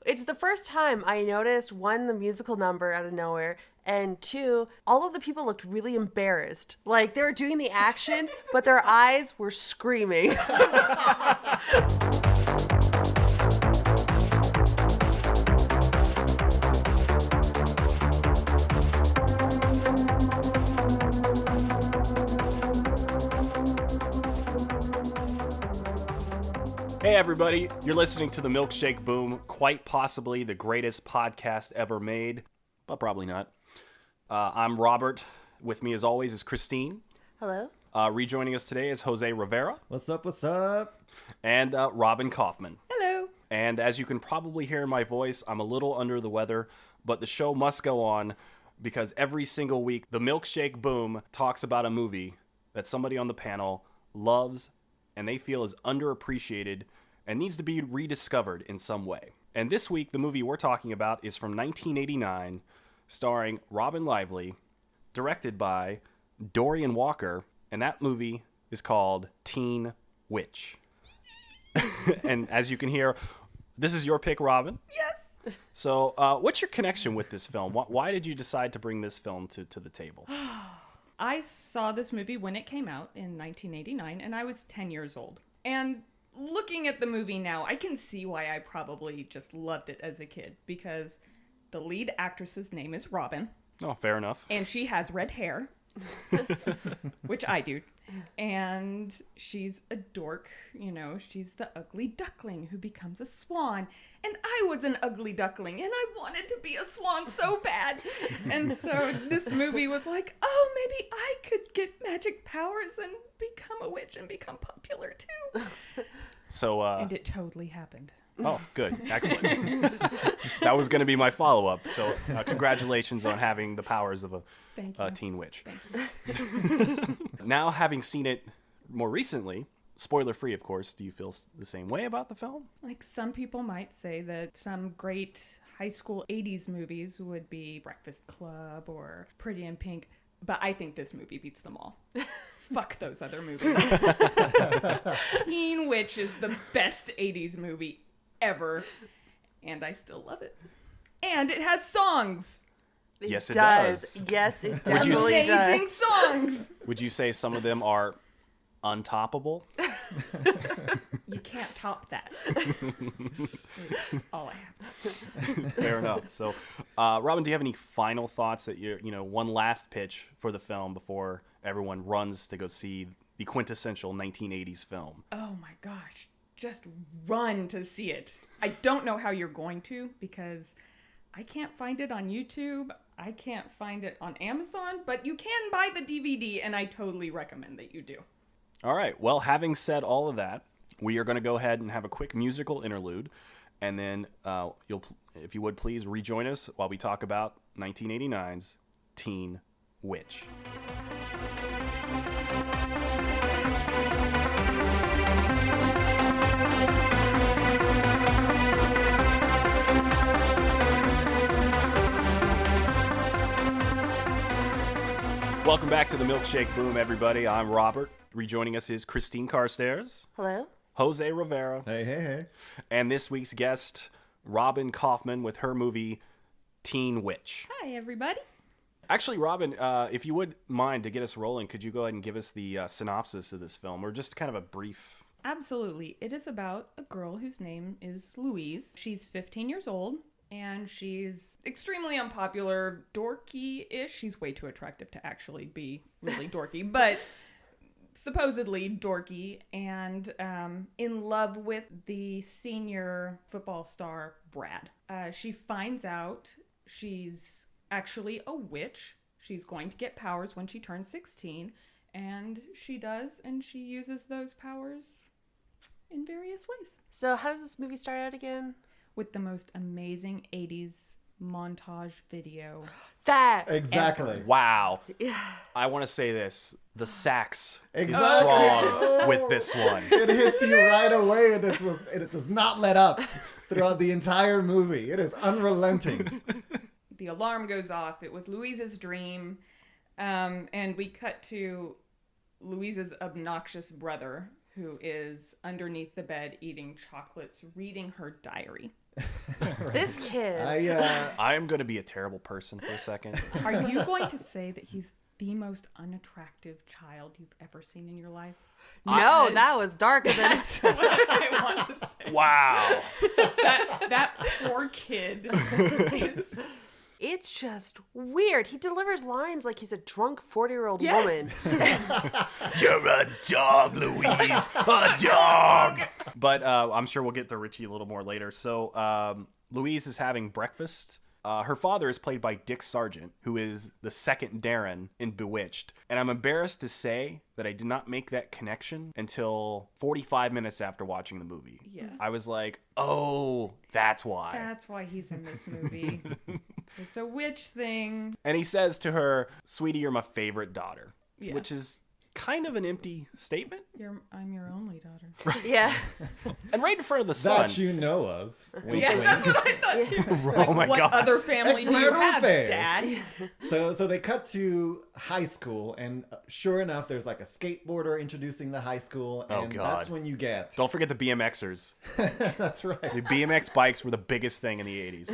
It's the first time I noticed, one, the musical number out of nowhere, and two, all of the people looked really embarrassed. Like, they were doing the actions, but their eyes were screaming. Hey everybody, you're listening to the MILKSHAKE Boom, quite possibly the greatest podcast ever made, but probably not. I'm Robert. With me as always is Christine. Hello? Rejoining us today is Jose Rivera. What's up, what's up? And Robin Kaufman. Hello. And as you can probably hear in my voice, I'm a little under the weather, but the show must go on because every single week the MILKSHAKE Boom talks about a movie that somebody on the panel loves and they feel is underappreciated and needs to be rediscovered in some way. And this week, the movie we're talking about is from 1989, starring Robin Lively, directed by Dorian Walker, and that movie is called Teen Witch. And as you can hear, this is your pick, Robin. Yes. So what's your connection with this film? Why did you decide to bring this film to the table? I saw this movie when it came out in 1989, and I was 10 years old. And looking at the movie now, I can see why I probably just loved it as a kid, because the lead actress's name is Robin. Oh, fair enough. And she has red hair, which I do. And she's a dork, you know, she's the ugly duckling who becomes a swan. And I was an ugly duckling, and I wanted to be a swan so bad. And so this movie was like, oh, maybe I could get magic powers and become a witch and become popular too. So, and it totally happened. Oh, good. Excellent. That was going to be my follow-up. So congratulations on having the powers of a teen witch. Thank you. Now, having seen it more recently, spoiler-free, of course, do you feel the same way about the film? Like, some people might say that some great high school 80s movies would be Breakfast Club or Pretty in Pink, but I think this movie beats them all. Fuck those other movies. Teen Witch is the best 80s movie ever, and I still love it. And it has songs. Yes, it does. Yes, it Would you definitely Amazing does. songs. Would you say some of them are untoppable? You can't top that. It's all I have. Fair enough. So, Robin, do you have any final thoughts that one last pitch for the film before everyone runs to go see the quintessential 1980s film? Oh my gosh. Just run to see it. I don't know how you're going to, because I can't find it on YouTube. I can't find it on Amazon, but you can buy the DVD, and I totally recommend that you do. All right. Well, having said all of that, we are going to go ahead and have a quick musical interlude, and then if you would please rejoin us while we talk about 1989's Teen Witch. Welcome back to the MILKSHAKE Boom, everybody. I'm Robert. Rejoining us is Christine Carstairs. Hello? Jose Rivera. Hey. And this week's guest, Robin Kaufman, with her movie Teen Witch. Hi, everybody. Actually, Robin, if you would mind to get us rolling, could you go ahead and give us the synopsis of this film, or just kind of a brief... Absolutely. It is about a girl whose name is Louise. She's 15 years old, and she's extremely unpopular, dorky-ish. She's way too attractive to actually be really dorky, but supposedly dorky, and in love with the senior football star, Brad. She finds out she's actually a witch. She's going to get powers when she turns 16, and she does, and she uses those powers in various ways. So how does this movie start out again? With the most amazing 80s montage video. That! Exactly. Wow. Yeah. I want to say this. The sax Exactly. is strong with this one. It hits you right away, and it does not let up throughout the entire movie. It is unrelenting. The alarm goes off. It was Louise's dream. And we cut to Louise's obnoxious brother, who is underneath the bed eating chocolates, reading her diary. This kid. I am going to be a terrible person for a second. Are you going to say that he's the most unattractive child you've ever seen in your life? No, that was darker than That's what I want to say. Wow. That poor kid is... It's just weird. He delivers lines like he's a drunk 40-year-old Yes. woman. You're a dog, Louise. A dog. But I'm sure we'll get to Richie a little more later. So Louise is having breakfast. Her father is played by Dick Sargent, who is the second Darren in Bewitched. And I'm embarrassed to say that I did not make that connection until 45 minutes after watching the movie. Yeah. I was like, oh, that's why. That's why he's in this movie. It's a witch thing. And he says to her, sweetie, you're my favorite daughter. Yeah. Which is kind of an empty statement. I'm your only daughter. Yeah. And right in front of the sun. That you know of. Wink, Yeah, wink. that's what I thought too. Oh my What God. other family do you Extramarital have, affairs. Dad? So they cut to high school, and sure enough, there's like a skateboarder introducing the high school, Oh, and God. that's when you get. Don't forget the BMXers. That's right. The BMX bikes were the biggest thing in the 80s.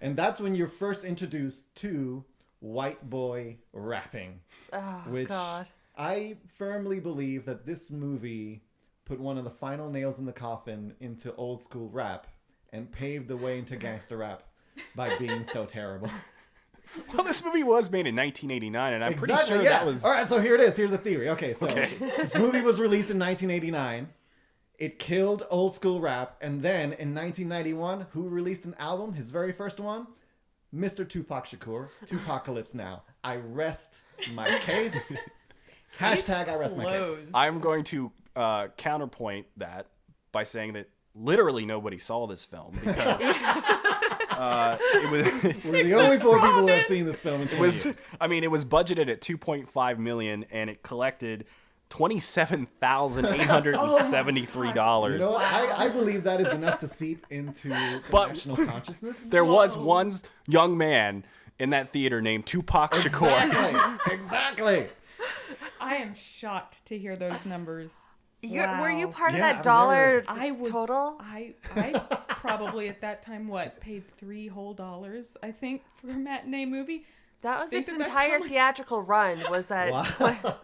And that's when you're first introduced to white boy rapping. Oh, Which God. I firmly believe that this movie put one of the final nails in the coffin into old school rap and paved the way into gangster rap by being so terrible. Well, this movie was made in 1989, and I'm pretty Exactly, sure yeah. that was... All right, so here it is. Here's a theory. Okay, so this movie was released in 1989. It killed old school rap, and then in 1991, who released an album? His very first one? Mr. Tupac Shakur. Tupacalypse Now. I rest my case. Hashtag I rest my case. Close. I'm going to counterpoint that by saying that literally nobody saw this film because it was... We're the only four people who have seen this film in 20 was years. I mean, it was budgeted at $2.5 million, and it collected $27,873. You know what? I believe that is enough to seep into the But- national consciousness. There was one young man in that theater named Tupac Shakur. Exactly. I am shocked to hear those numbers. Were you Wow. part of Yeah, that I've dollar I was total? I probably at that time paid $3 whole, I think, for a matinee movie. That was Think this that's entire probably- theatrical run. Was that Wow.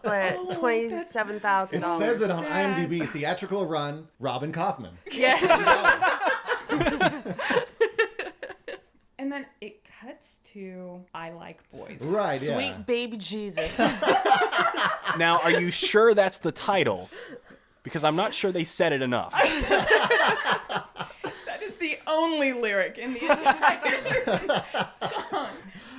$27,000? It says it on sad. IMDb. Theatrical run, Robin Kaufman. Yeah. And then it cuts to I Like Boys. Right, yeah. Sweet baby Jesus. Now, are you sure that's the title? Because I'm not sure they said it enough. That is the only lyric in the entire song.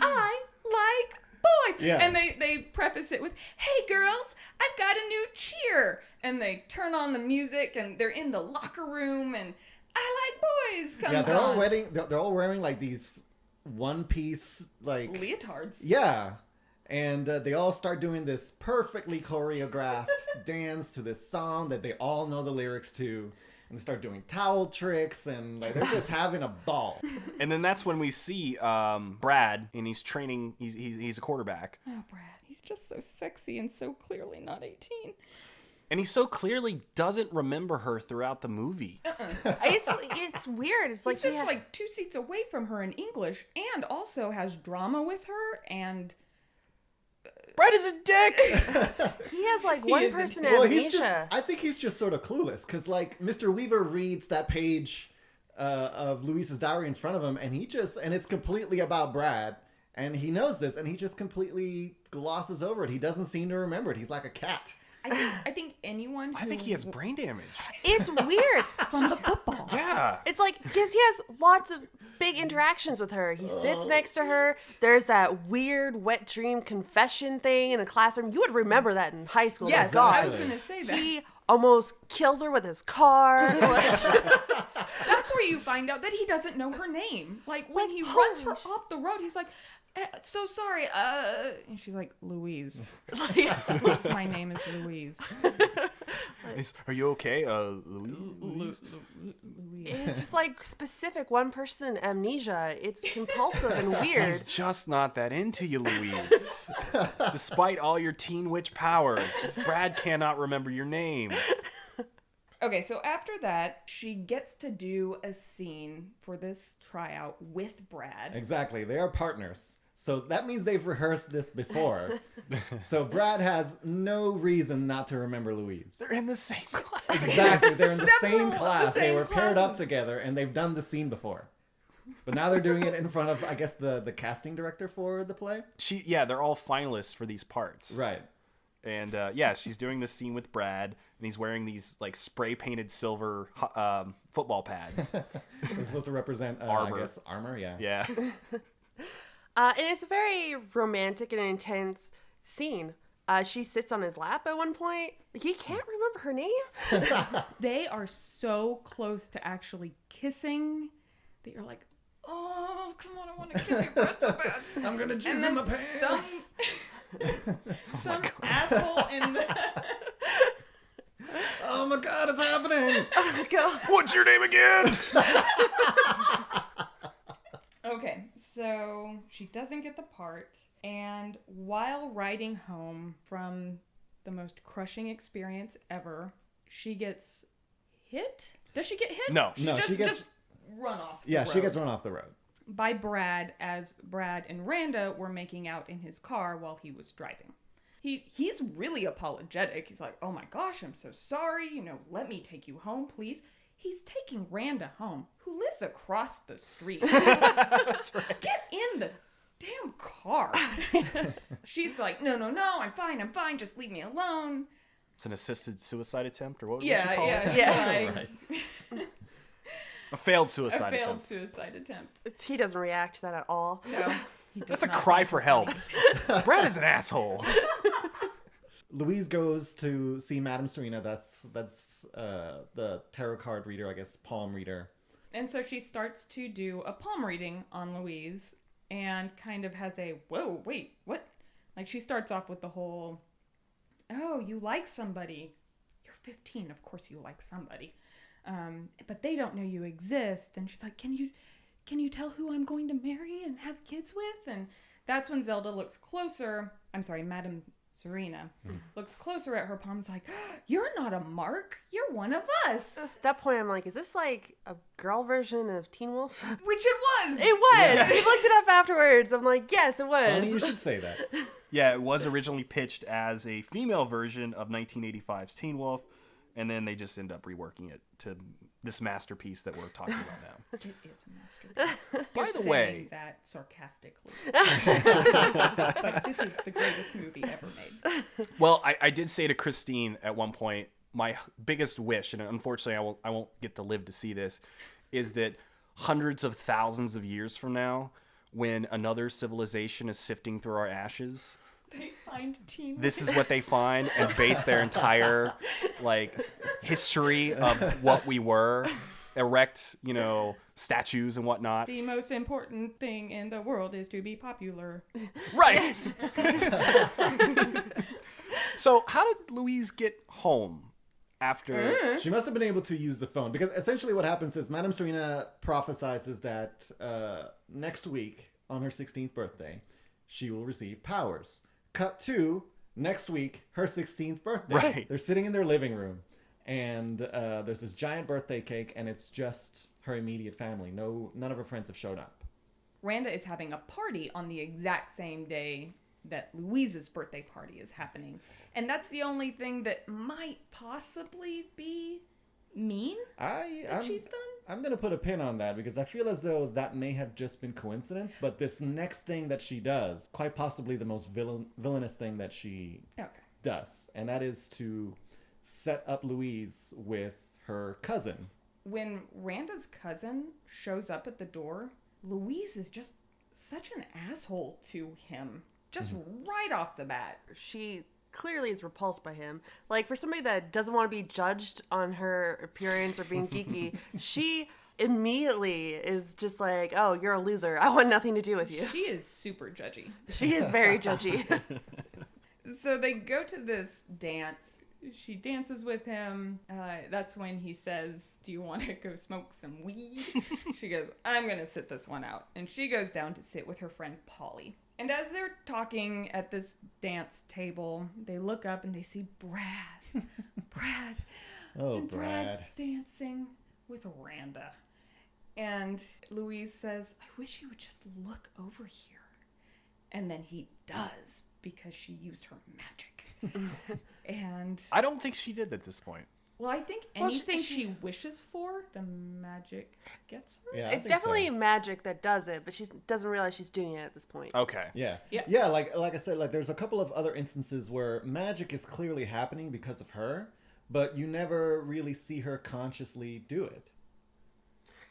I like boys. Yeah. And they preface it with, hey girls, I've got a new cheer. And they turn on the music and they're in the locker room and I Like Boys comes Yeah, they're all on. they're all wearing like these one-piece like Leotards. yeah, and they all start doing this perfectly choreographed dance to this song that they all know the lyrics to, and they start doing towel tricks and like they're just having a ball. And then that's when we see Brad, and he's training. He's a quarterback, Oh, Brad, he's just so sexy and so clearly not 18. and he so clearly doesn't remember her throughout the movie. It's weird. It's like He sits like 2 seats away from her in English and also has drama with her and Brad is a dick. he has like one is person Well, amnesia. he's just I think he's just sort of clueless because like Mr. Weaver reads that page of Louise's diary in front of him, and it's completely about Brad. And he knows this, and he just completely glosses over it. He doesn't seem to remember it. He's like a cat. I think anyone who I think he has brain damage. It's weird. from the football. Yeah. It's like, because he has lots of big interactions with her. He sits next to her. There's that weird wet dream confession thing in a classroom. You would remember that in high school. Yes, My God. I was going to say that. He almost kills her with his car. That's where you find out that he doesn't know her name. Like when he runs her off the road, he's like, so sorry, and she's like, Louise. My name is Louise. Are you okay, Louise? It's just like specific one person amnesia. It's compulsive and He's weird. just not that into you, Louise. Despite all your teen witch powers, Brad cannot remember your name. Okay, so after that, she gets to do a scene for this tryout with Brad. Exactly. They are partners. So that means they've rehearsed this before. So Brad has no reason not to remember Louise. They're in the same class. Exactly. They're in the Several same of the class. They same were paired up classes. together and they've done the scene before. But now they're doing it in front of, I guess, the casting director for the play. They're all finalists for these parts. Right. And she's doing this scene with Brad, and he's wearing these like spray painted silver football pads. They're supposed to represent, Armor. I guess, armor, yeah. Yeah. And it's a very romantic and intense scene. She sits on his lap at one point. He can't remember her name. They are so close to actually kissing that you're like, oh, come on, I want to kiss your breath so bad. I'm going to jizz And in then my pants. some asshole in the... Oh my God, it's happening. Go. What's your name again? Okay, so she doesn't get the part, and while riding home from the most crushing experience ever, she gets hit. Does she get hit? No. No, she gets... just run off. The Yeah, road she gets run off the road. by Brad as Brad and Randa were making out in his car while he was driving. He's really apologetic. He's like, "Oh my gosh, I'm so sorry. Let me take you home, please." He's taking Randa home, who lives across the street. That's right. Get in the damn car. She's like, no, I'm fine. Just leave me alone. It's an assisted suicide attempt, or what would Yeah, you call it? Yeah. Like, Right. A failed a suicide failed attempt. suicide attempt. He doesn't react to that at all. No, he does That's a not cry find for it help. funny. Brad is an asshole. Louise goes to see Madame Serena. That's the tarot card reader, I guess, palm reader. And so she starts to do a palm reading on Louise and kind of has a, whoa, wait, what? Like she starts off with the whole, oh, you like somebody. You're 15, of course you like somebody. But they don't know you exist. And she's like, can you tell who I'm going to marry and have kids with? And that's when Zelda looks closer. I'm sorry, Madame Serena looks closer at her palms like, you're not a mark. You're one of us. At that point, I'm like, is this like a girl version of Teen Wolf? Which it was. It was. We looked it up afterwards. I'm like, yes, it Funny you was. should say that. Yeah, it was originally pitched as a female version of 1985's Teen Wolf, and then they just end up reworking it to this masterpiece that we're talking about now. It is a masterpiece. By You're the saying way, that sarcastically. But this is the greatest movie ever made. well, I did say to Christine at one point, my biggest wish, and unfortunately I won't get to live to see this, is that hundreds of thousands of years from now, when another civilization is sifting through our ashes, They find Teen this is what they find and base their entire history of what we were, erect statues and whatnot. The most important thing in the world is to be popular. Right. So how did Louise get home after? She must have been able to use the phone because essentially what happens is Madame Serena prophesizes that next week on her 16th birthday, she will receive powers. Cut to next week, her 16th birthday. Right. They're sitting in their living room and there's this giant birthday cake and it's just her immediate family. None of her friends have showed up. Randa is having a party on the exact same day that Louise's birthday party is happening. And that's the only thing that might possibly be mean that she's done. I'm going to put a pin on that because I feel as though that may have just been coincidence, but this next thing that she does, quite possibly the most villainous thing that she does, and that is to set up Louise with her cousin. When Randa's cousin shows up at the door, Louise is just such an asshole to him. Just right off the bat. She clearly is repulsed by him. Like, for somebody that doesn't want to be judged on her appearance or being geeky, she immediately is just like, oh, you're a loser. I want nothing to do with you. She is super judgy. She is very judgy. So they go to this dance. She dances with him. That's when he says, do you want to go smoke some weed? She goes, I'm going to sit this one out. And she goes down to sit with her friend Polly. And as they're talking at this dance table, they look up and they see Brad. Brad, Oh, and Brad's Brad. dancing with Randa. And Louise says, I wish you would just look over here. And then he does, because she used her magic. And I don't think she did at this point. well, I think Well, anything she wishes for, the magic gets her. Yeah, I It's think so. definitely magic that does it, but she doesn't realize she's doing it at this point. Okay. Yeah. Yep. Yeah, like I said, like there's a couple of other instances where magic is clearly happening because of her, but you never really see her consciously do it.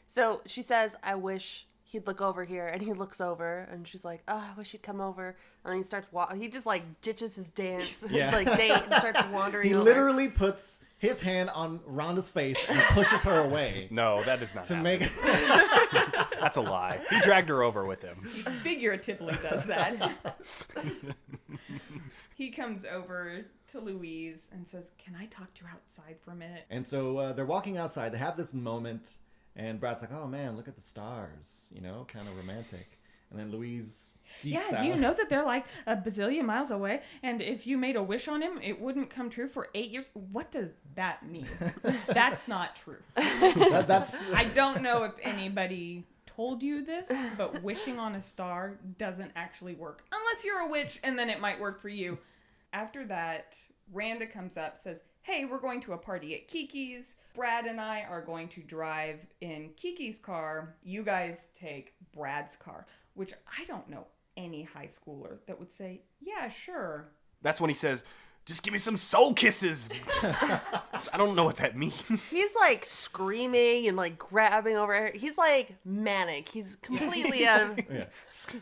So she says, I wish he'd look over here. And he looks over and she's like, oh, I wish he'd come over. And then he starts he just like ditches his dance, Yeah. like date and starts wandering He over. literally puts his hand on Rhonda's face and pushes her away No, that does not to happen. make it. That's a lie. He dragged her over with him. He figuratively does that. He comes over to Louise and says, can I talk to you outside for a minute? And so they're walking outside. They have this moment, and Brad's like, "Oh man, look at the stars," you know, kind of romantic. And then Louise geeks Yeah, out. do you know that they're like a bazillion miles away? And if you made a wish on him, it wouldn't come true for 8 years? What does that mean? That's not true. That's I don't know if anybody told you this, but wishing on a star doesn't actually work. Unless you're a witch, and then it might work for you. After that, Randa comes up, says, hey, we're going to a party at Kiki's. Brad and I are going to drive in Kiki's car. You guys take Brad's car. Which I don't know any high schooler that would say, yeah, sure. That's when he says, just give me some soul kisses. I don't know what that means. He's like screaming and like grabbing over her. He's like manic. He's completely out of. yeah.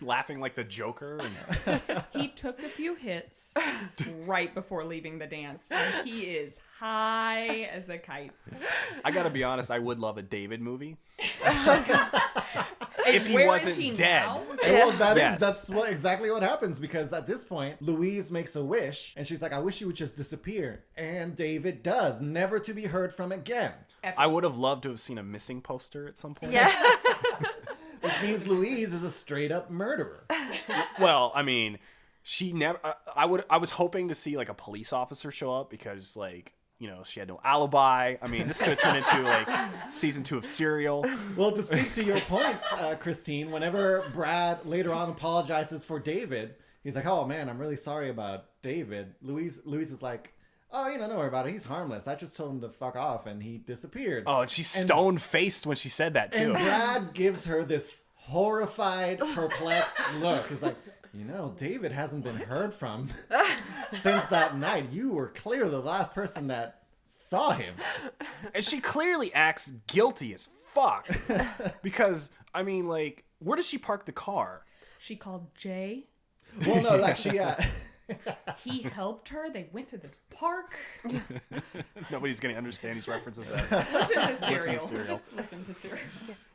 Laughing like the Joker. And... He took a few hits right before leaving the dance. And he is high as a kite. I gotta be honest, I would love a David movie. And If he where wasn't is he dead. now? And well, Yes. that's exactly what happens, because at this point, Louise makes a wish, and she's like, I wish you would just disappear. And David does, never to be heard from again. I would have loved to have seen a missing poster at some point. Yeah. Which means Louise is a straight up murderer. Well, I mean, she never. I was hoping to see like a police officer show up because like. You know, she had no alibi. I mean, this could have turned into like season 2 of Serial. Well, to speak to your point, Christine, whenever Brad later on apologizes for David, he's like, oh man, I'm really sorry about David. Louise is like, oh, you know, don't worry about it. He's harmless. I just told him to fuck off and he disappeared. Oh, and she's stone-faced when she said that too. And Brad gives her this horrified, perplexed look. He's like, you know, David hasn't been heard from since that night. You were clearly the last person that saw him. And she clearly acts guilty as fuck. Because, I mean, like, where does she park the car? She called Jay. Well, no, like she, He helped her. They went to this park. Nobody's going to understand these references. Listen to Serial. Serial. Just listen to Serial.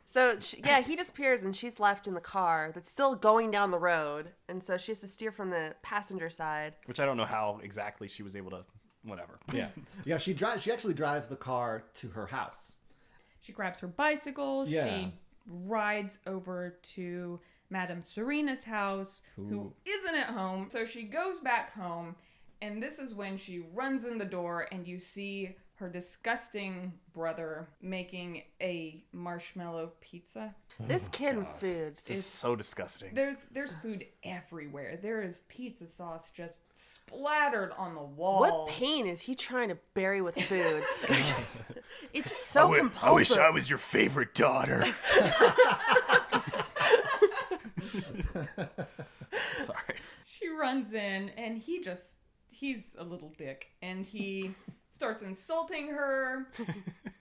So he disappears and she's left in the car that's still going down the road, and so she has to steer from the passenger side. Which I don't know how exactly she was able to, whatever. yeah, she actually drives the car to her house. She grabs her bicycle. Yeah. She rides over to Madame Serena's house, who isn't at home. So she goes back home, and this is when she runs in the door, and you see her disgusting brother making a marshmallow pizza. This kid and food. This is so disgusting. There's food everywhere. There is pizza sauce just splattered on the walls. What pain is he trying to bury with food? It's just so compulsive. I wish I was your favorite daughter. Sorry. She runs in, and he's a little dick, and he starts insulting her.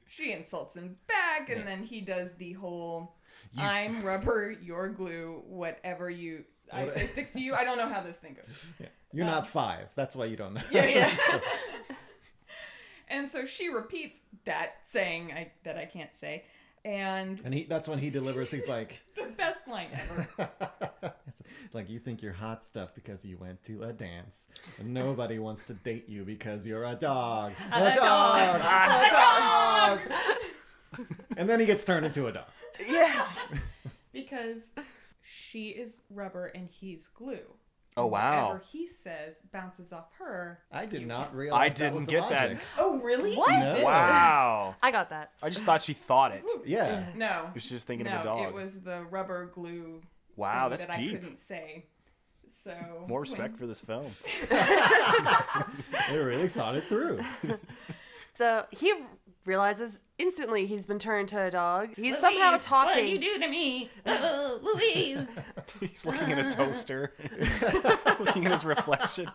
She insults him back, and then he does the whole, I'm rubber, you're glue, whatever I say sticks to you. I don't know how this thing goes. Yeah. You're not 5. That's why you don't know. Yeah. And so she repeats that saying that I can't say. And that's when he delivers. He's like, the best line ever. like, you think you're hot stuff because you went to a dance. And nobody wants to date you because you're a dog. A dog! A dog! And then he gets turned into a dog. Yes. Because she is rubber and he's glue. Oh, wow. Whatever he says bounces off her. I did You not can- realize I that was didn't the get that. logic. Oh, really? What? No. Wow. I got that. I just thought she thought it. Yeah. No. She was just thinking no, of the dog. it was the rubber glue. Wow, thing that's that deep. I couldn't say. So More respect for this film. They really thought it through. So he realizes instantly he's been turned to a dog. He's somehow talking. What you do to me, Louise? He's looking in a toaster, looking at his reflection.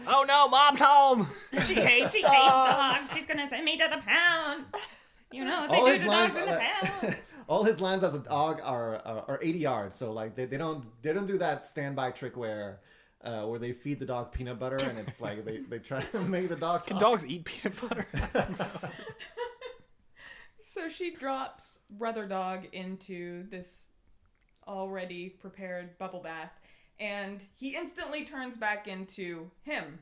Oh no, Mom's home. She hates She hates dogs. dogs. She's gonna send me to the pound. You know what All they do his to lines, dogs in the pound. all his lines as a dog are 80 yards. So like they don't do that standby trick where they feed the dog peanut butter and it's like they try to make the dog Can talk. dogs eat peanut butter? So she drops Brother Dog into this already prepared bubble bath, and he instantly turns back into him.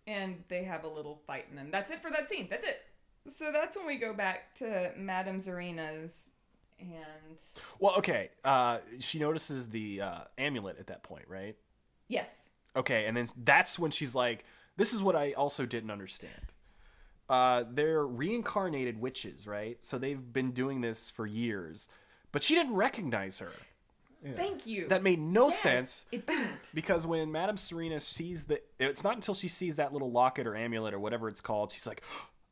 And they have a little fight, and then that's it for that scene. That's it. So that's when we go back to Madame Zarina's, and Well, okay. She notices the amulet at that point, right? yes. Okay, and then that's when she's like, this is what I also didn't understand. They're reincarnated witches, right? So they've been doing this for years, but she didn't recognize her. Thank you. That made no Yes, sense. It didn't. Because when Madame Serena sees it's not until she sees that little locket or amulet or whatever it's called, she's like,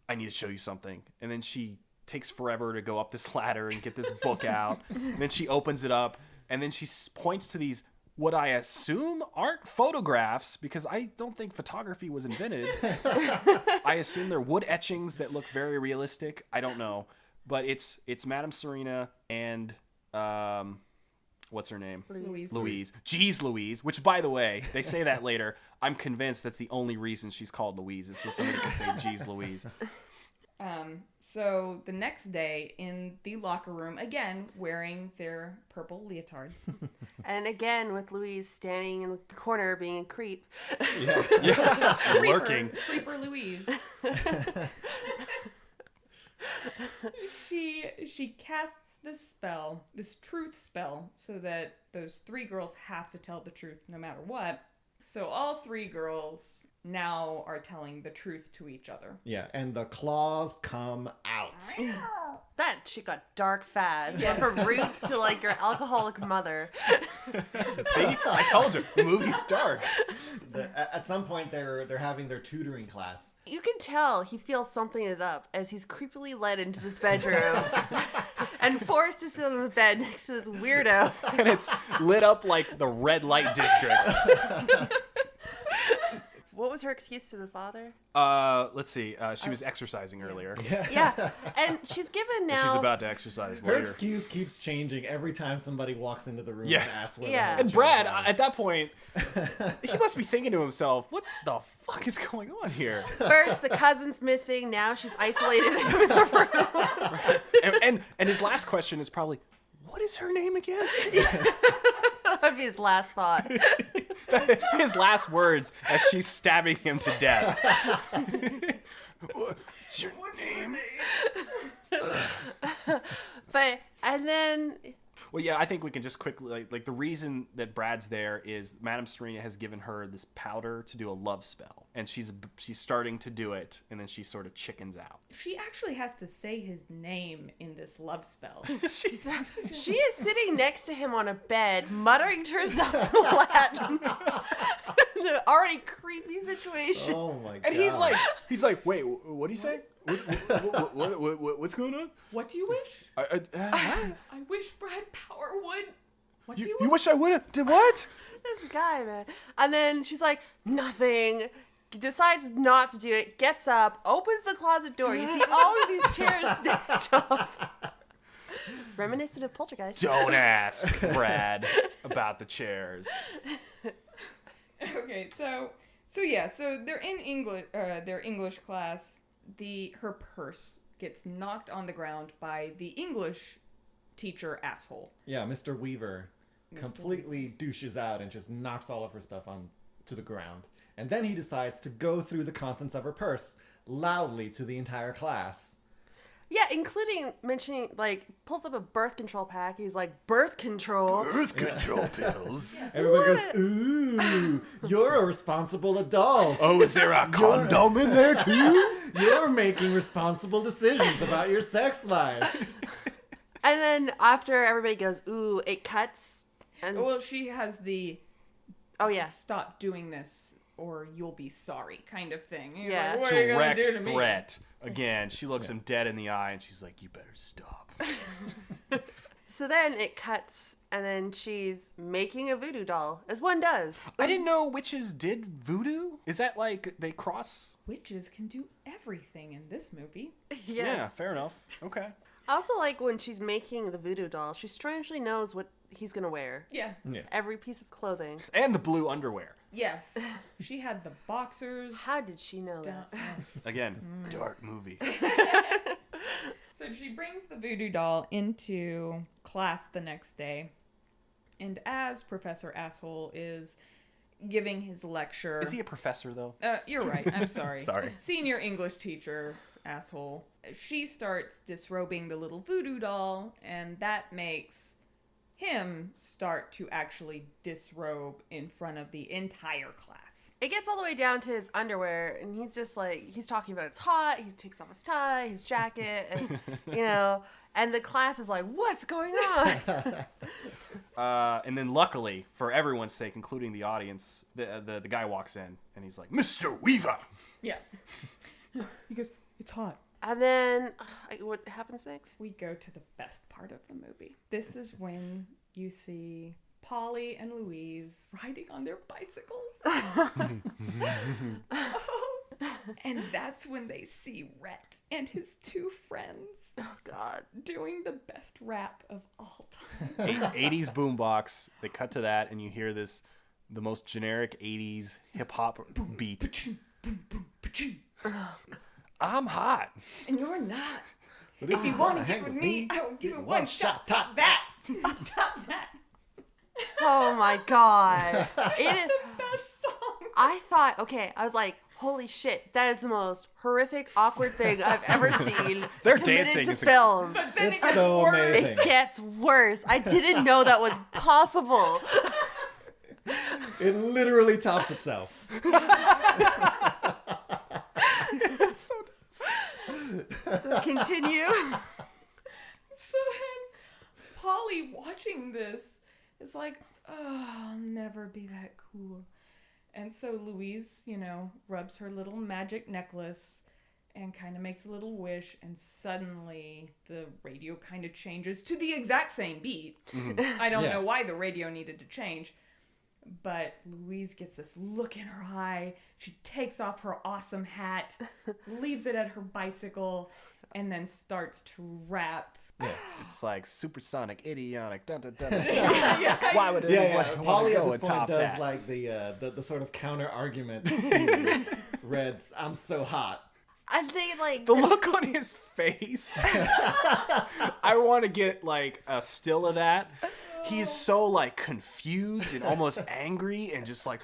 I need to show you something. And then she takes forever to go up this ladder and get this book out. And then she opens it up, and then she points to these, what I assume aren't photographs, because I don't think photography was invented. I assume they're wood etchings that look very realistic. I don't know. But it's Madame Serena and what's her name? Louise. Geez, Louise. Which, by the way, they say that later. I'm convinced that's the only reason she's called Louise is so somebody can say Geez, Louise. So the next day in the locker room, again, wearing their purple leotards. And again, with Louise standing in the corner being a creep. Yeah, lurking. Creeper Louise. She casts this spell, this truth spell, so that those three girls have to tell the truth no matter what. So all three girls now are telling the truth to each other. Yeah, and the claws come out. That shit got dark fast. Went from roots to like your alcoholic mother. See? I told you. The movie's dark. At some point, they're having their tutoring class. You can tell he feels something is up as he's creepily led into this bedroom and forced to sit on the bed next to this weirdo. And it's lit up like the red light district. What was her excuse to the father? Let's see. She was exercising earlier. Yeah, and she's given now. And she's about to exercise Her later. excuse keeps changing every time somebody walks into the room Yes. and asks where Yeah. the And hell Brad, John's at that point, he must be thinking to himself, what the fuck is going on here? First, the cousin's missing. Now she's isolated him in the room. And his last question is probably, what is her name again? That would be his last thought. His last words as she's stabbing him to death. What's your name? But, and then, Well, yeah, I think we can just quickly, like the reason that Brad's there is Madame Serena has given her this powder to do a love spell. And she's starting to do it, and then she sort of chickens out. She actually has to say his name in this love spell. She's she is sitting next to him on a bed, muttering to herself in Latin. In an already creepy situation. Oh my god. And he's like, wait, what do you say? What's going on? What do you wish? Huh? I wish Brad Power would. What do You you wish I would have did what? This guy, man. And then she's like, nothing. Decides not to do it, gets up, opens the closet door. You see all of these chairs stacked up. Reminiscent of Poltergeist. Don't ask Brad about the chairs. Okay, so they're in English, their English class. Her purse gets knocked on the ground by the English teacher asshole. Yeah, Mr. Weaver completely douches out and just knocks all of her stuff to the ground. And then he decides to go through the contents of her purse loudly to the entire class. Yeah, including mentioning, like, pulls up a birth control pack. He's like, birth control? Birth control pills. Everybody goes, ooh, you're a responsible adult. Oh, is there a condom in there too? You're making responsible decisions about your sex life. And then after everybody goes, ooh, it cuts. And, Well, she has the oh, yeah. stop doing this or you'll be sorry kind of thing. You're Yeah. like, what are you gonna Direct do to me? threat. Again, she looks him dead in the eye and she's like, you better stop. So then it cuts, and then she's making a voodoo doll, as one does. I didn't know witches did voodoo. Is that like they cross? Witches can do everything in this movie. Yeah, fair enough. Okay. I also like when she's making the voodoo doll, she strangely knows what he's going to wear. Yeah. Every piece of clothing. And the blue underwear. Yes. She had the boxers. How did she know down. that? Again, dark movie. So she brings the voodoo doll into class the next day. And as Professor Asshole is giving his lecture... Is he a professor though? You're right. I'm sorry. Sorry. Senior English teacher, asshole. She starts disrobing the little voodoo doll, and that makes him start to actually disrobe in front of the entire class. It gets all the way down to his underwear, and he's just like, he's talking about it's hot, he takes off his tie, his jacket, and, you know, and the class is like, what's going on? And then luckily, for everyone's sake, including the audience, the guy walks in and he's like, Mr. Weaver! Yeah. He goes, it's hot. And then, what happens next? We go to the best part of the movie. This is when you see Polly and Louise riding on their bicycles. And that's when they see Rhett and his two friends Oh, God. doing the best rap of all time. 80s boombox. They cut to that and you hear the most generic 80s hip-hop beat. I'm hot. And you're not. But If you want to hang get with me, I will give you one shot. Top that. Top that. Oh, my God. It is... Best song. I thought, okay, I was like, holy shit, that is the most horrific, awkward thing I've ever seen. Their committed dancing to is film. But then It's it gets so worse. amazing. It gets worse. I didn't know that was possible. It literally tops itself. So continue. So then Polly watching this is like, oh, I'll never be that cool. And so Louise, rubs her little magic necklace and kind of makes a little wish, and suddenly the radio kind of changes to the exact same beat. I don't know why the radio needed to change, but Louise gets this look in her eye. She takes off her awesome hat, leaves it at her bicycle, and then starts to rap. Yeah. It's like supersonic, idiotic, dun dun dun. Yeah. Why would Yeah, anyone yeah. want Polly to at go this and point top does that? like the sort of counter argument to Red's "I'm so hot." I think, like, The look on his face. I want to get like a still of that. He's so like confused and almost angry and just like,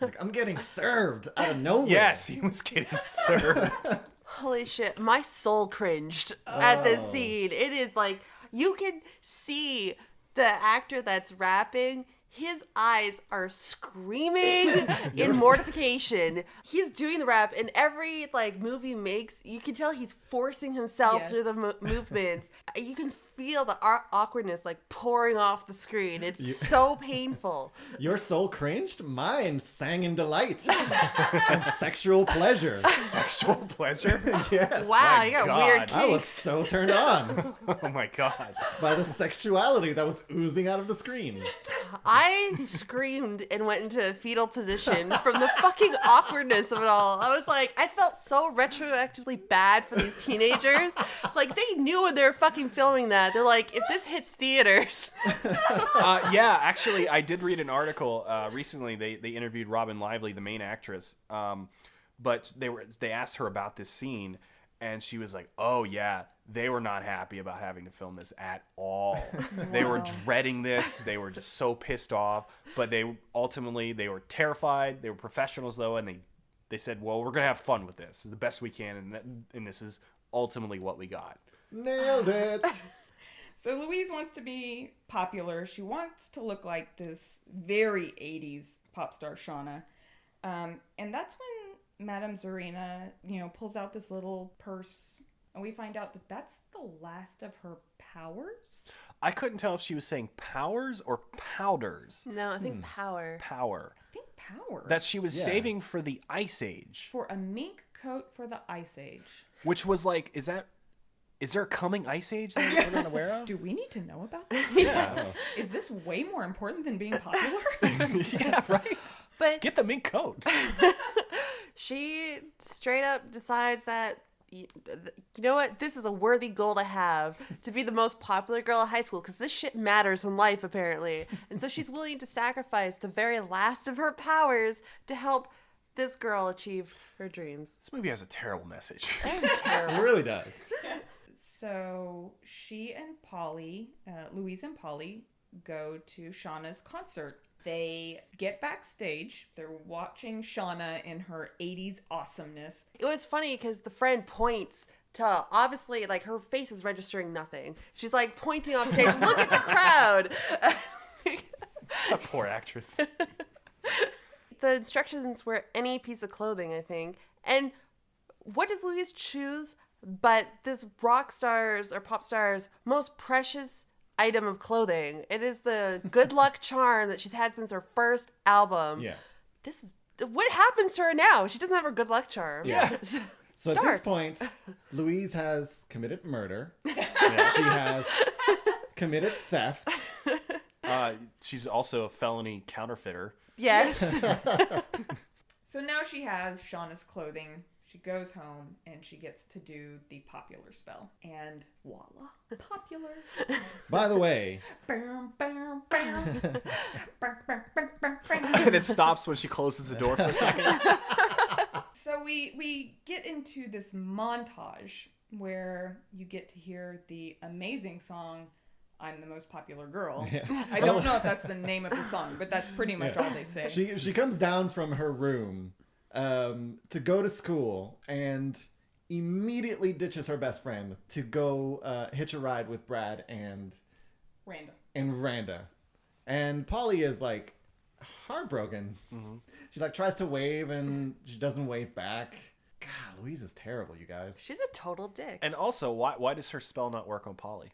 Like, I'm getting served out of nowhere. yes, he was getting served. holy shit, my soul cringed at this scene. It is like, you can see the actor that's rapping. His eyes are screaming in mortification. He's doing the rap, and every like move he makes, you can tell he's forcing himself Yes. through the movements. You can feel the awkwardness like pouring off the screen. It's so painful. Your soul cringed? Mine sang in delight and sexual pleasure. Sexual pleasure. Yes. Wow, my you got God. weird I was kinks. so turned on Oh my god. by the sexuality that was oozing out of the screen. I screamed and went into a fetal position from the fucking awkwardness of it all. I was like, I felt so retroactively bad for these teenagers. Like, they knew when they were fucking filming that. They're like, if this hits theaters. Yeah, actually, I did read an article recently. They interviewed Robin Lively, the main actress, but they asked her about this scene, and she was like, "Oh yeah, they were not happy about having to film this at all. They were dreading this. They were just so pissed off. But they were terrified. They were professionals though, and they they said, well, we're going to have fun with this. This is the best we can, and this is ultimately what we got. Nailed it. So Louise wants to be popular. She wants to look like this very 80s pop star Shauna. And that's when Madame Zarina, pulls out this little purse. And we find out that that's the last of her powers. I couldn't tell if she was saying powers or powders. No, I think power. Power. I think power. That she was saving for the Ice Age. For a mink coat for the Ice Age. Which was like, is there a coming Ice Age that we're not aware of? Do we need to know about this? Yeah. Is this way more important than being popular? Yeah, right. But Get the mink coat. she straight up decides that, you know what, this is a worthy goal to have, to be the most popular girl in high school, because this shit matters in life, apparently. And so she's willing to sacrifice the very last of her powers to help this girl achieve her dreams. This movie has a terrible message. It's terrible. It really does. So she and Polly, Louise and Polly, go to Shauna's concert. They get backstage. They're watching Shauna in her 80s awesomeness. It was funny because the friend points to, obviously, like, her face is registering nothing. She's like pointing off stage, look at the crowd. Poor actress. The instructions were any piece of clothing, I think. And what does Louise choose but this rock star's or pop star's most precious item of clothing? It is the good luck charm that she's had since her first album. Yeah. This is what happens to her now. She doesn't have her good luck charm. Yeah. So at this Dark. point, Louise has committed murder. Yeah. She has committed theft. She's also a felony counterfeiter. Yes. So now she has Shauna's clothing. She goes home and she gets to do the popular spell. And voila, popular. By the way, Bam, bam, bam. Bam, bam, bam, bam, bam. And it stops when she closes the door for a second. So we get into this montage where you get to hear the amazing song, I'm the Most Popular Girl. Yeah. I don't know if that's the name of the song, but that's pretty much all they say. she comes down from her room to go to school and immediately ditches her best friend to go hitch a ride with Brad and Randa. And Polly is like heartbroken. Mm-hmm. She like tries to wave and she doesn't wave back. God, Louise is terrible, you guys. She's a total dick. And also, why does her spell not work on Polly?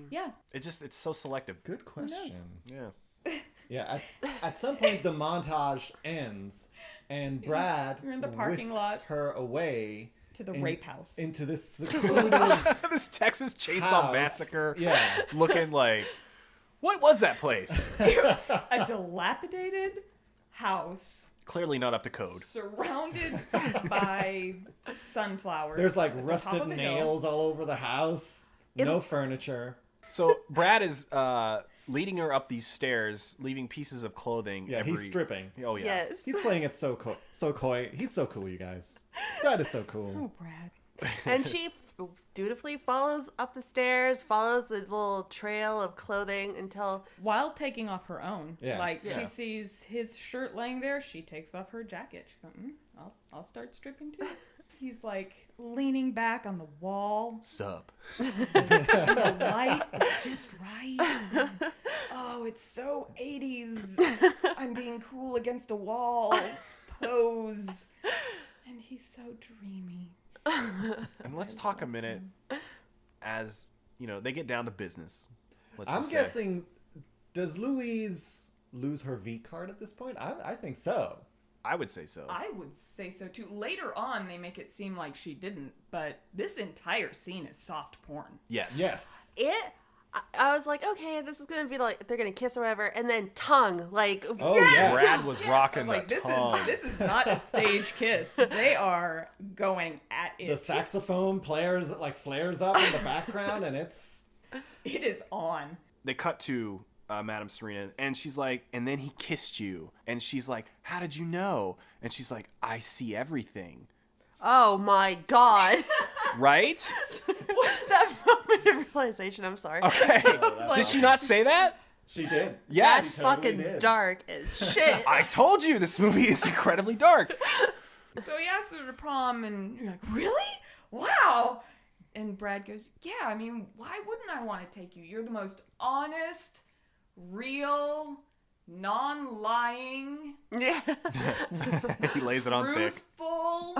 Yeah. It's so selective. Good question. Yeah. Yeah, at some point the montage ends and Brad You're in the parking whisks lot. her away To the rape house. into this secluded This Texas Chainsaw house. Massacre. Yeah. Looking like, what was that place? A dilapidated house Clearly not up to code. surrounded by sunflowers. There's like at the top rusted of a hill. nails all over the house. No furniture. So Brad is leading her up these stairs, leaving pieces of clothing. Yeah, he's stripping. Oh yeah. Yes. He's playing it so coy. He's so cool, you guys. Brad is so cool. Oh, Brad. And she dutifully follows up the stairs, follows the little trail of clothing until... While taking off her own. Yeah. Like, Yeah. she sees his shirt laying there, she takes off her jacket. She's like, I'll start stripping too. He's like leaning back on the wall. Sup. The light is just right. Oh, it's so 80s. I'm being cool against a wall. Pose. And he's so dreamy. And let's talk a minute as, they get down to business. Let's I'm just say. guessing, does Louise lose her V card at this point? I think so. I would say so. I would say so too. Later on, they make it seem like she didn't, but this entire scene is soft porn. Yes. Yes. I was like, okay, this is going to be like, they're going to kiss or whatever. And then tongue, like, Oh, yes! yeah. Brad was rocking Like, the this tongue. is not a stage kiss. They are going at it. The saxophone players flares up in the background and it's... It is on. They cut to Madame Serena, and she's like, and then he kissed you. And she's like, how did you know? And she's like, I see everything. Oh my God. Right? That moment of realization, I'm sorry. Okay. Did she not say that? She did. Yes. That's totally fucking did. dark as shit. I told you this movie is incredibly dark. So he asks her to prom, and you're like, really? Wow. And Brad goes, yeah, I mean, why wouldn't I want to take you? You're the most honest, real, non-lying, Yeah. He lays it on thick. truthful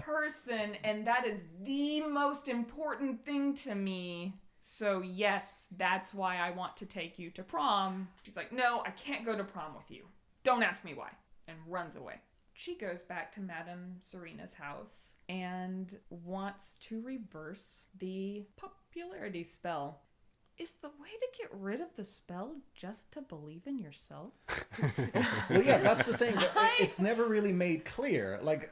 person, and that is the most important thing to me. So yes, that's why I want to take you to prom. She's like, no, I can't go to prom with you. Don't ask me why. And runs away. She goes back to Madame Serena's house and wants to reverse the popularity spell. Is the way to get rid of the spell just to believe in yourself? Well, yeah, that's the thing. It's never really made clear. Like,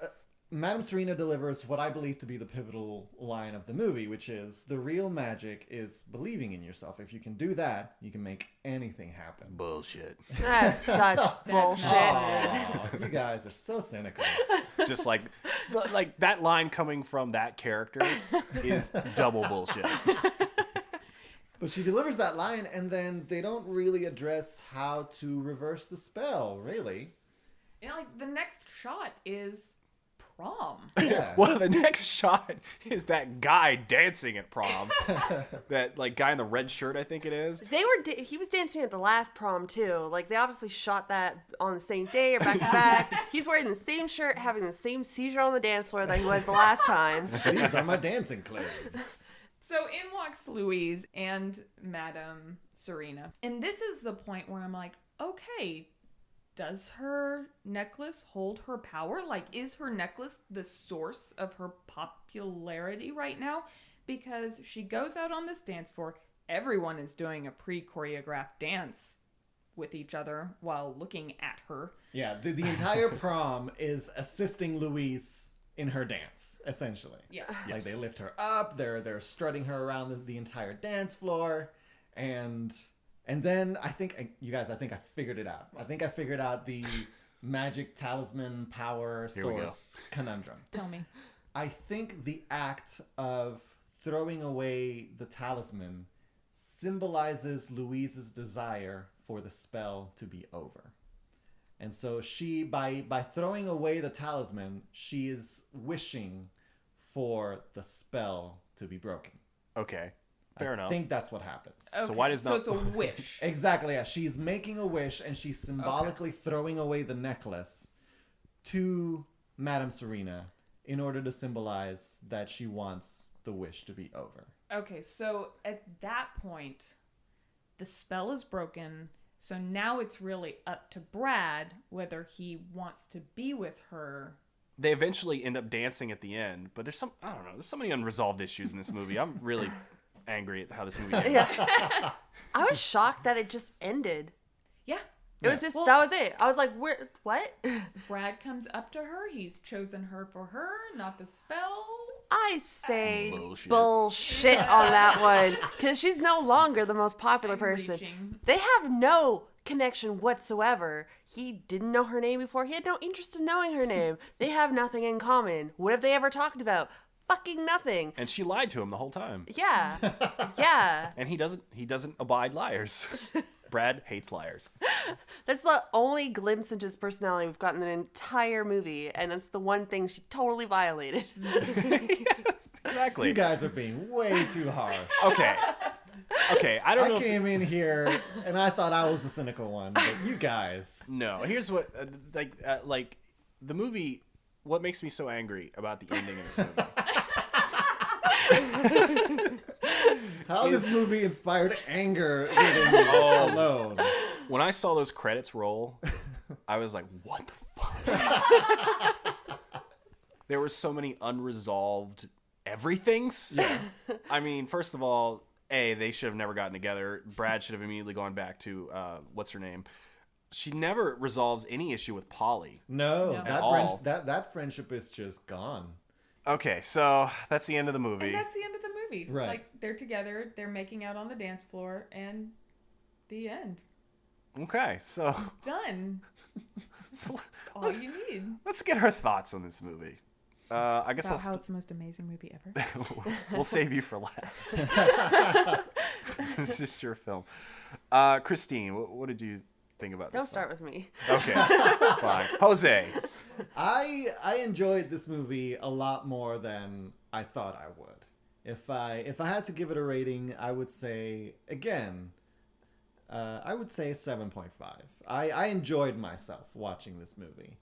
Madame Serena delivers what I believe to be the pivotal line of the movie, which is the real magic is believing in yourself. If you can do that, you can make anything happen. Bullshit. That's such bullshit. Aw, you guys are so cynical. Just like that line coming from that character is double bullshit. But she delivers that line, and then they don't really address how to reverse the spell, really. You know, like the next shot is prom. Yeah. Well, the next shot is that guy dancing at prom. That like guy in the red shirt, I think it is. He was dancing at the last prom too. Like they obviously shot that on the same day or back to back. He's wearing the same shirt, having the same seizure on the dance floor that he was the last time. These are my dancing clothes. So in walks Louise and Madame Serena. And this is the point where I'm like, okay, does her necklace hold her power? Like, is her necklace the source of her popularity right now? Because she goes out on this dance floor. Everyone is doing a pre-choreographed dance with each other while looking at her. Yeah, the entire prom is assisting Louise in her dance, essentially. Yeah. Like Yes. they lift her up, they're strutting her around the entire dance floor, and then I think I figured it out. I think I figured out the magic talisman power Here we go. source conundrum. Tell me. I think the act of throwing away the talisman symbolizes Louise's desire for the spell to be over. And so she, by throwing away the talisman, she is wishing for the spell to be broken. Okay, fair enough. I think that's what happens. So why does So not- it's a wish. Exactly, yeah. She's making a wish, and she's symbolically throwing away the necklace to Madame Serena in order to symbolize that she wants the wish to be over. Okay, so at that point, the spell is broken. So now it's really up to Brad whether he wants to be with her. They eventually end up dancing at the end, but there's so many unresolved issues in this movie. I'm really angry at how this movie ends. Yeah. I was shocked that it just ended. Yeah. It was just, Well- that was it. I was like, what? Brad comes up to her. He's chosen her for her, not the spell. I say Bullshit. bullshit on that one. Because she's no longer the most popular I'm person. reaching. They have no connection whatsoever. He didn't know her name before. He had no interest in knowing her name. They have nothing in common. What have they ever talked about? Fucking nothing. And she lied to him the whole time. Yeah. Yeah. And he doesn't abide liars. Brad hates liars. That's the only glimpse into his personality we've gotten in the entire movie. And that's the one thing she totally violated. Exactly. You guys are being way too harsh. Okay, I don't know. I came in here and I thought I was the cynical one, but you guys. No, here's what like the movie. What makes me so angry about the ending of this movie? How this movie inspired anger within you alone. When I saw those credits roll, I was like, "What the fuck?" There were so many unresolved everythings. Yeah. I mean, first of all, they should have never gotten together. Brad should have immediately gone back to what's her name. She never resolves any issue with Polly. No, No. that all. that friendship is just gone. Okay, so that's the end of the movie. And that's the end of the movie. Right. Like, they're together, they're making out on the dance floor, and the end. Okay, so Done. All you need. let's get her thoughts on this movie. I guess About how it's the most amazing movie ever. we'll save you for last. This is your film. Christine, what did you think about Don't this start film? with me. Okay, fine. Jose. I enjoyed this movie a lot more than I thought I would. If I had to give it a rating, I would say again, I would say 7.5. I enjoyed myself watching this movie.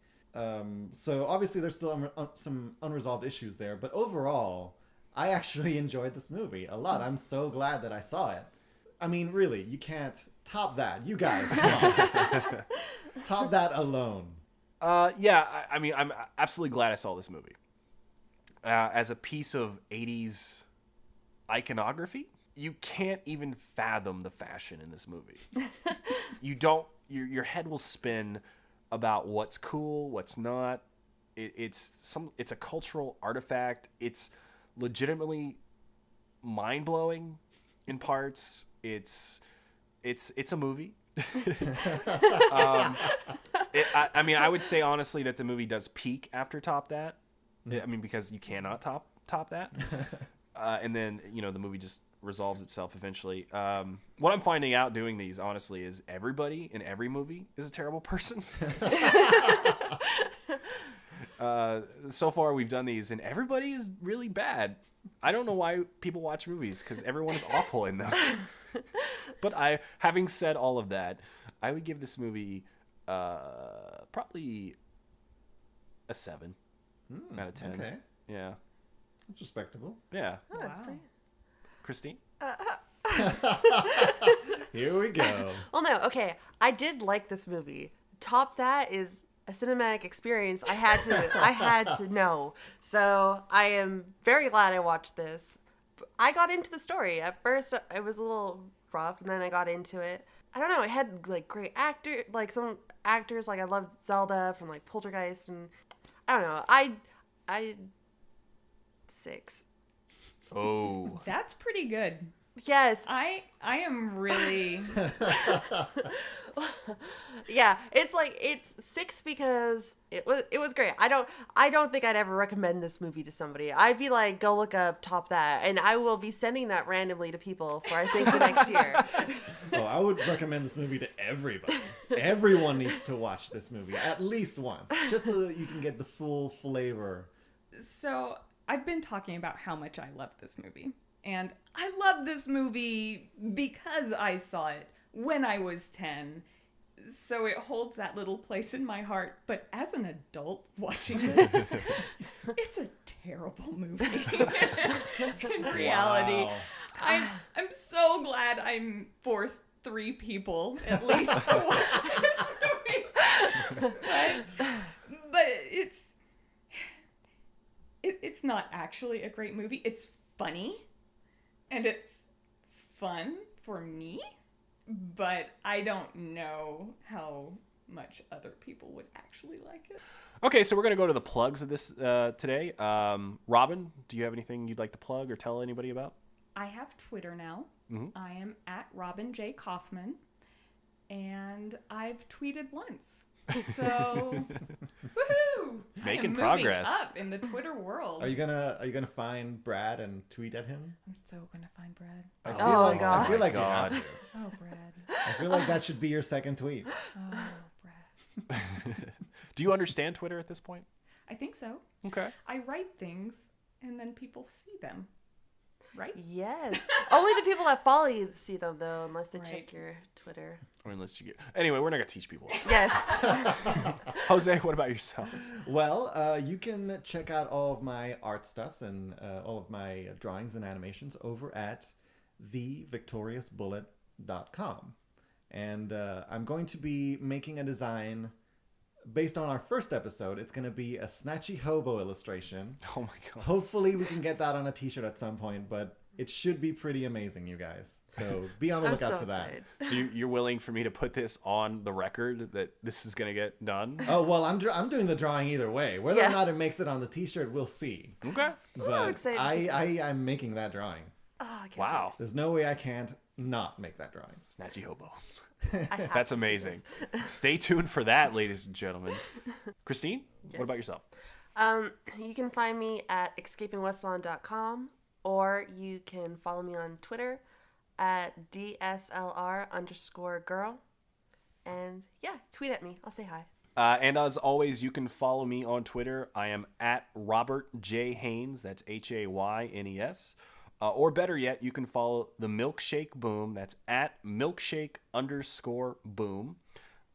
So obviously there's still some unresolved issues there, but overall, I actually enjoyed this movie a lot. I'm so glad that I saw it. I mean, really, you can't top that. You guys, come on. Top that alone. Yeah, I mean, I'm absolutely glad I saw this movie. As a piece of 80s iconography, you can't even fathom the fashion in this movie. You don't, your head will spin about what's cool, what's not. It's a cultural artifact. It's legitimately mind-blowing in parts. It's a movie. I mean, I would say honestly that the movie does peak after Top That. I mean, because you cannot top that. And then, the movie just resolves itself eventually. What I'm finding out doing these, honestly, is everybody in every movie is a terrible person. So far, we've done these, and everybody is really bad. I don't know why people watch movies, because everyone is awful in them. But having said all of that, I would give this movie probably a 7 out of 10. Okay. Yeah. That's respectable. Yeah. Oh, that's Wow. pretty. Christine? Here we go. Well, no, okay. I did like this movie. Top That is a cinematic experience I had to know. So I am very glad I watched this. I got into the story. At first, it was a little rough, and then I got into it. I don't know. It had great some actors. I loved Zelda from Poltergeist, and I don't know. I 6. Oh. That's pretty good. Yes. I am really Yeah, it's 6 because it was great. I don't think I'd ever recommend this movie to somebody. I'd be like, go look up Top That, and I will be sending that randomly to people for I think the next year. Oh, I would recommend this movie to everybody. Everyone needs to watch this movie at least once, just so that you can get the full flavor. So I've been talking about how much I love this movie. And I love this movie because I saw it when I was 10. So it holds that little place in my heart. But as an adult watching this, it's a terrible movie. In reality, Wow. I'm so glad I'm forced 3 people at least to watch this movie. But it's not actually a great movie. It's funny. And it's fun for me, but I don't know how much other people would actually like it. Okay, so we're going to go to the plugs of this today. Robin, do you have anything you'd like to plug or tell anybody about? I have Twitter now. Mhm. I am at Robin J. Kaufman, and I've tweeted once. So, woohoo! I Making am progress. moving up in the Twitter world. Are you gonna find Brad and tweet at him? I'm so gonna find Brad. I feel Oh, like God. I feel like you God. have to. Oh, Brad. I feel like that should be your second tweet. Oh, Brad. Do you understand Twitter at this point? I think so. Okay. I write things, and then people see them. Right? Yes. Only the people that follow you see them, though, unless they Right. check your Twitter. Or unless you get... Anyway, we're not going to teach people. Yes. Jose, what about yourself? Well, you can check out all of my art stuffs and all of my drawings and animations over at thevictoriousbullet.com. And I'm going to be making a design based on our first episode. It's going to be a Snatchy Hobo illustration. Oh, my God. Hopefully we can get that on a t-shirt at some point, but it should be pretty amazing, you guys. So be on the I'm lookout so for that. excited. So you're willing for me to put this on the record that this is going to get done? Oh, well, I'm doing the drawing either way. Whether Yeah. or not it makes it on the t-shirt, we'll see. Okay. But excited to see I'm making that drawing. Oh, I can't Wow. There's no way I can't not make that drawing. Snatchy Hobo. wait. I have That's to see amazing. this. Stay tuned for that, ladies and gentlemen. Christine, Yes. what about yourself? You can find me at escapingwestlawn.com, or you can follow me on Twitter at DSLR_girl. And yeah, tweet at me. I'll say hi. And as always, you can follow me on Twitter. I am at Robert J. Haynes. That's Haynes. Or better yet, you can follow the Milkshake Boom. That's at milkshake_boom.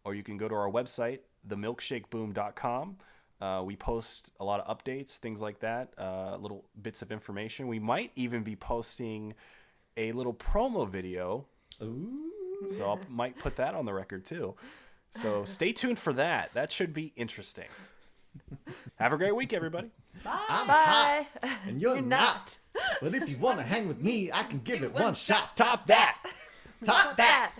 Or you can go to our website, themilkshakeboom.com. We post a lot of updates, things like that, little bits of information. We might even be posting a little promo video. Ooh. So I might put that on the record too. So stay tuned for that. That should be interesting. Have a great week, everybody. I'm Bye. hot, and you're not. But if you want to hang with me, I can give it one shot. Top that. Top that.